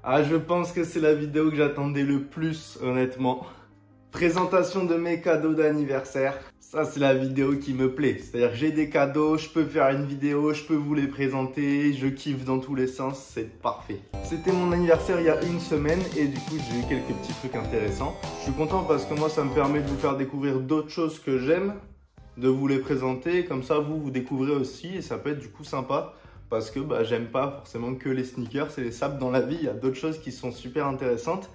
Ah, je pense que c'est la vidéo que j'attendais le plus, honnêtement. Présentation de mes cadeaux d'anniversaire. Ça, c'est la vidéo qui me plaît. C'est-à-dire, j'ai des cadeaux, je peux faire une vidéo, je peux vous les présenter, je kiffe dans tous les sens, c'est parfait. C'était mon anniversaire il y a une semaine et du coup, j'ai eu quelques petits trucs intéressants. Je suis content parce que moi, ça me permet de vous faire découvrir d'autres choses que j'aime, de vous les présenter. Comme ça, vous découvrez aussi et ça peut être du coup sympa. Parce que j'aime pas forcément que les sneakers et les sapes dans la vie, il y a d'autres choses qui sont super intéressantes.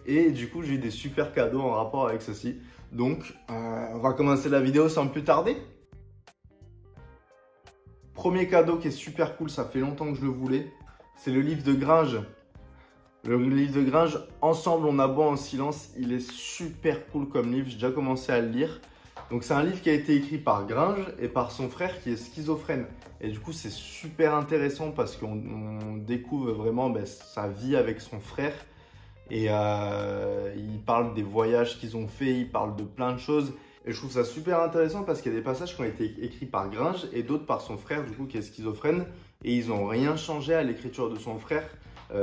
Et du coup, j'ai eu des super cadeaux en rapport avec ceci. Donc, on va commencer la vidéo sans plus tarder. Premier cadeau qui est super cool, ça fait longtemps que je le voulais. C'est le livre de Gringe. Le livre de Gringe, Ensemble on aboie en silence. Il est super cool comme livre, j'ai déjà commencé à le lire. Donc c'est un livre qui a été écrit par Gringe et par son frère qui est schizophrène. Et du coup c'est super intéressant parce qu'on découvre vraiment sa vie avec son frère. Et il parle des voyages qu'ils ont fait, il parle de plein de choses. Et je trouve ça super intéressant parce qu'il y a des passages qui ont été écrits par Gringe et d'autres par son frère du coup qui est schizophrène. Et ils n'ont rien changé à l'écriture de son frère.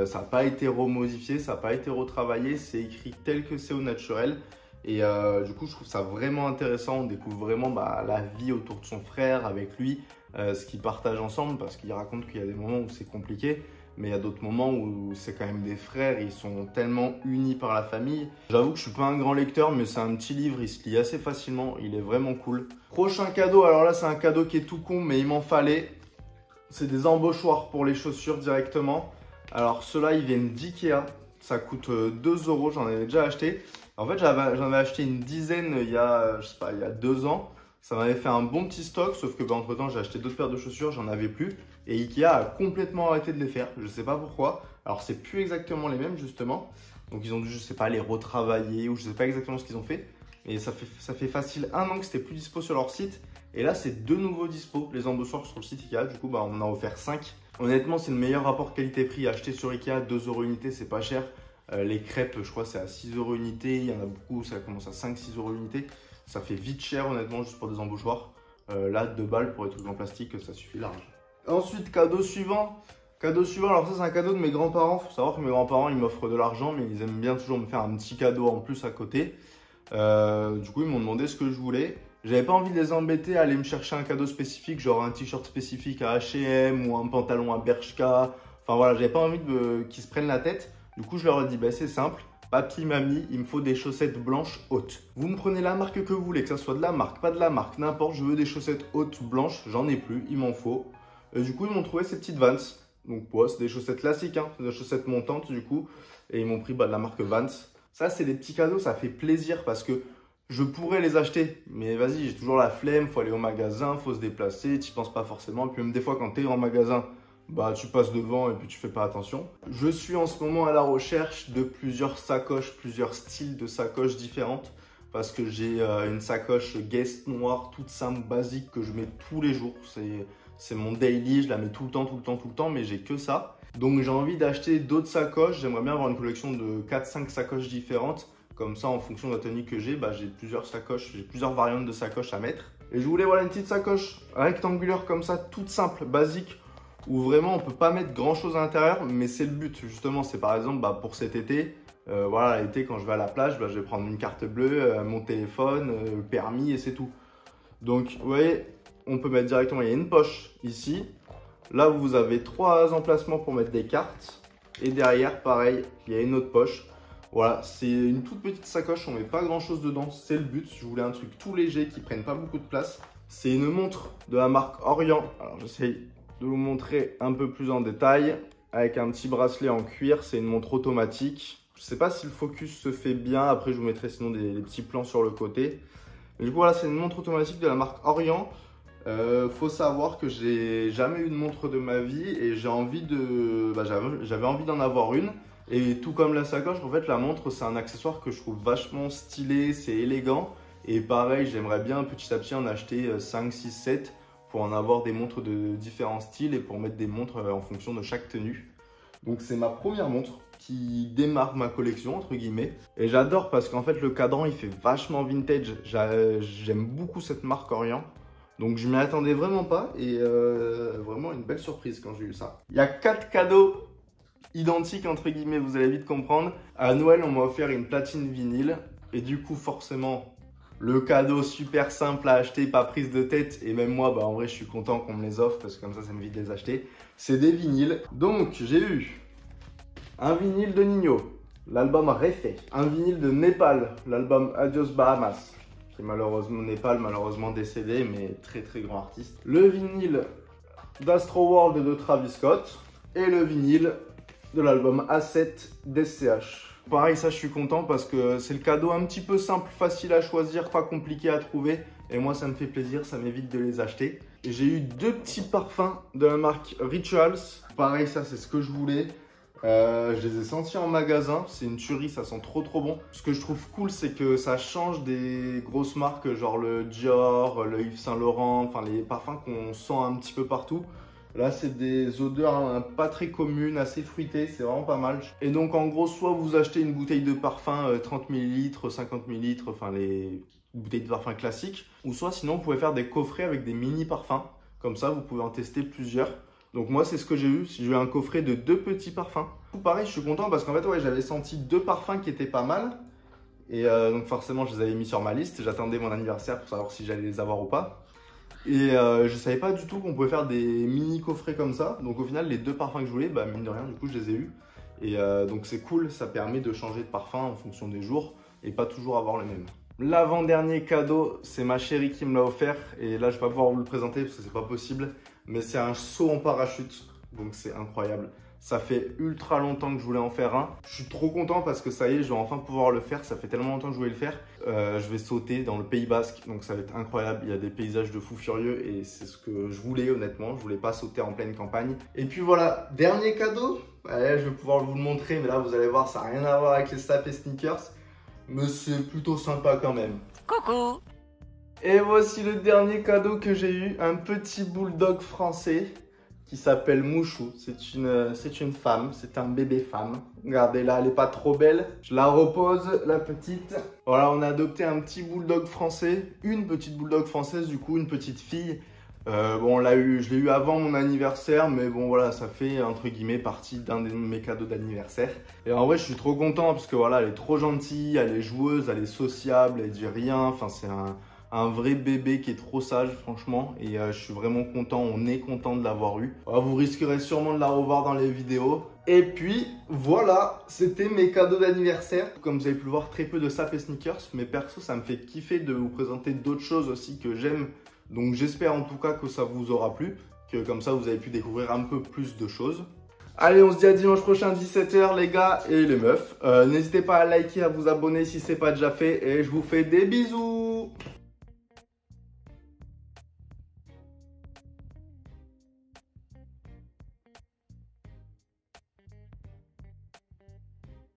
Ça n'a pas été remodifié, ça n'a pas été retravaillé, c'est écrit tel que c'est au naturel. Et du coup, je trouve ça vraiment intéressant. On découvre vraiment la vie autour de son frère avec lui, ce qu'ils partagent ensemble parce qu'il raconte qu'il y a des moments où c'est compliqué, mais il y a d'autres moments où c'est quand même des frères, ils sont tellement unis par la famille. J'avoue que je suis pas un grand lecteur, mais c'est un petit livre, il se lit assez facilement, il est vraiment cool. Prochain cadeau, alors là, c'est un cadeau qui est tout con, mais il m'en fallait. C'est des embauchoirs pour les chaussures directement. Alors ceux-là, ils viennent d'Ikea. Ça coûte 2 €, j'en avais déjà acheté. En fait, j'en avais acheté une dizaine il y a, je sais pas, il y a 2 ans. Ça m'avait fait un bon petit stock, sauf que entre temps, j'ai acheté d'autres paires de chaussures, j'en avais plus. Et Ikea a complètement arrêté de les faire. Je sais pas pourquoi. Alors, c'est plus exactement les mêmes, justement. Donc, ils ont dû, je sais pas, les retravailler ou je sais pas exactement ce qu'ils ont fait. Et ça fait facile 1 an que c'était plus dispo sur leur site. Et là, c'est de nouveau dispo, les embauchoirs sur le site Ikea. Du coup, on en a offert 5. Honnêtement, c'est le meilleur rapport qualité-prix. Acheter sur Ikea, 2 € unité, c'est pas cher. Les crêpes, je crois, c'est à 6 € unité. Il y en a beaucoup, ça commence à 5-6 € unité. Ça fait vite cher, honnêtement, juste pour des embauchoirs. Là, 2 balles pour les trucs en plastique, ça suffit large. Ensuite, cadeau suivant. Cadeau suivant, alors ça, c'est un cadeau de mes grands-parents. Il faut savoir que mes grands-parents, ils m'offrent de l'argent, mais ils aiment bien toujours me faire un petit cadeau en plus à côté. Du coup, ils m'ont demandé ce que je voulais. J'avais pas envie de les embêter à aller me chercher un cadeau spécifique, genre un t-shirt spécifique à H&M ou un pantalon à Bershka. Enfin voilà, j'avais pas envie qu'ils se prennent la tête. Du coup, je leur ai dit, c'est simple. Papy, mamie, il me faut des chaussettes blanches hautes. Vous me prenez la marque que vous voulez, que ça soit de la marque, pas de la marque, n'importe, je veux des chaussettes hautes blanches, j'en ai plus, il m'en faut. Et du coup, ils m'ont trouvé ces petites Vans. Donc, c'est des chaussettes classiques, hein, c'est des chaussettes montantes du coup. Et ils m'ont pris de la marque Vans. Ça, c'est des petits cadeaux, ça fait plaisir parce que je pourrais les acheter. Mais vas-y, j'ai toujours la flemme, faut aller au magasin, faut se déplacer, tu penses pas forcément. Et puis même des fois, quand tu es en magasin, tu passes devant et puis tu fais pas attention. Je suis en ce moment à la recherche de plusieurs sacoches, plusieurs styles de sacoches différentes. Parce que j'ai une sacoche Guess noire, toute simple, basique, que je mets tous les jours. C'est mon daily, je la mets tout le temps, mais j'ai que ça. Donc j'ai envie d'acheter d'autres sacoches. J'aimerais bien avoir une collection de 4-5 sacoches différentes. Comme ça, en fonction de la tenue que j'ai plusieurs sacoches, j'ai plusieurs variantes de sacoches à mettre. Et je voulais une petite sacoche rectangulaire comme ça, toute simple, basique, où vraiment on peut pas mettre grand chose à l'intérieur, mais c'est le but justement. C'est par exemple pour cet été, l'été quand je vais à la plage, je vais prendre une carte bleue, mon téléphone, le permis et c'est tout. Donc vous voyez, on peut mettre directement, il y a une poche ici. Là vous avez 3 emplacements pour mettre des cartes. Et derrière pareil, il y a une autre poche. Voilà, c'est une toute petite sacoche, on met pas grand chose dedans, c'est le but. Je voulais un truc tout léger qui prenne pas beaucoup de place. C'est une montre de la marque Orient. Alors j'essaye de vous montrer un peu plus en détail. Avec un petit bracelet en cuir, c'est une montre automatique. Je sais pas si le focus se fait bien, après je vous mettrai sinon des petits plans sur le côté. Mais du coup voilà, c'est une montre automatique de la marque Orient. Faut savoir que j'ai jamais eu de montre de ma vie et j'ai envie j'avais envie d'en avoir une. Et tout comme la sacoche, en fait la montre c'est un accessoire que je trouve vachement stylé, c'est élégant. Et pareil, j'aimerais bien petit à petit en acheter 5, 6, 7 pour en avoir des montres de différents styles et pour mettre des montres en fonction de chaque tenue. Donc c'est ma première montre qui démarre ma collection entre guillemets. Et j'adore parce qu'en fait le cadran il fait vachement vintage. J'aime beaucoup cette marque Orient. Donc je m'y attendais vraiment pas et vraiment une belle surprise quand j'ai eu ça. Il y a 4 cadeaux identique entre guillemets, vous allez vite comprendre. À Noël, on m'a offert une platine vinyle et du coup, forcément, le cadeau super simple à acheter, pas prise de tête. Et même moi, bah en vrai, je suis content qu'on me les offre parce que comme ça me évite de les acheter. C'est des vinyles. Donc, j'ai eu un vinyle de Nino, l'album Refait. Un vinyle de Népal, l'album Adios Bahamas, qui est malheureusement Népal, malheureusement décédé, mais très très grand artiste. Le vinyle d'Astro World de Travis Scott et le vinyle de l'album A7 d'SCH. Pareil, ça je suis content parce que c'est le cadeau un petit peu simple, facile à choisir, pas compliqué à trouver. Et moi ça me fait plaisir, ça m'évite de les acheter. Et j'ai eu 2 petits parfums de la marque Rituals. Pareil, ça c'est ce que je voulais. Je les ai sentis en magasin, c'est une tuerie, ça sent trop bon. Ce que je trouve cool, c'est que ça change des grosses marques genre le Dior, le Yves Saint Laurent, enfin les parfums qu'on sent un petit peu partout. Là, c'est des odeurs pas très communes, assez fruitées, c'est vraiment pas mal. Et donc, en gros, soit vous achetez une bouteille de parfum 30 ml, 50 ml, enfin les bouteilles de parfum classiques, ou soit sinon, vous pouvez faire des coffrets avec des mini parfums. Comme ça, vous pouvez en tester plusieurs. Donc moi, c'est ce que j'ai eu. J'ai eu un coffret de 2 petits parfums. Pareil, je suis content parce qu'en fait, ouais, j'avais senti 2 parfums qui étaient pas mal. Et donc forcément, je les avais mis sur ma liste. J'attendais mon anniversaire pour savoir si j'allais les avoir ou pas. Et je savais pas du tout qu'on pouvait faire des mini coffrets comme ça. Donc au final, les 2 parfums que je voulais, bah mine de rien, du coup, je les ai eus. Et donc c'est cool, ça permet de changer de parfum en fonction des jours et pas toujours avoir le même. L'avant-dernier cadeau, c'est ma chérie qui me l'a offert. Et là, je vais pas pouvoir vous le présenter parce que c'est pas possible. Mais c'est un saut en parachute, donc c'est incroyable. Ça fait ultra longtemps que je voulais en faire un. Je suis trop content parce que ça y est, je vais enfin pouvoir le faire. Ça fait tellement longtemps que je voulais le faire. Je vais sauter dans le Pays Basque, donc ça va être incroyable. Il y a des paysages de fou furieux et c'est ce que je voulais honnêtement. Je voulais pas sauter en pleine campagne. Et puis voilà, dernier cadeau. Allez, je vais pouvoir vous le montrer, mais là vous allez voir, ça n'a rien à voir avec les Snap et Sneakers. Mais c'est plutôt sympa quand même. Coucou! Et voici le dernier cadeau que j'ai eu, un petit bulldog français qui s'appelle Mouchou. C'est une femme, c'est un bébé femme. Regardez là, elle est pas trop belle. Je la repose, la petite. Voilà, on a adopté un petit bulldog français, une petite bulldog française du coup, une petite fille. Bon, je l'ai eu avant mon anniversaire, mais bon voilà, ça fait entre guillemets partie d'un de mes cadeaux d'anniversaire. Et en vrai, je suis trop content parce que voilà, elle est trop gentille, elle est joueuse, elle est sociable, elle dit rien. Enfin, c'est un vrai bébé qui est trop sage franchement et je suis vraiment content, on est content de l'avoir eu. Voilà, vous risquerez sûrement de la revoir dans les vidéos. Et puis voilà, c'était mes cadeaux d'anniversaire. Comme vous avez pu le voir, très peu de Snap et Sneakers, mais perso ça me fait kiffer de vous présenter d'autres choses aussi que j'aime. Donc j'espère en tout cas que ça vous aura plu, que comme ça vous avez pu découvrir un peu plus de choses. Allez, on se dit à dimanche prochain 17 h les gars et les meufs. N'hésitez pas à liker, à vous abonner si ce n'est pas déjà fait et je vous fais des bisous.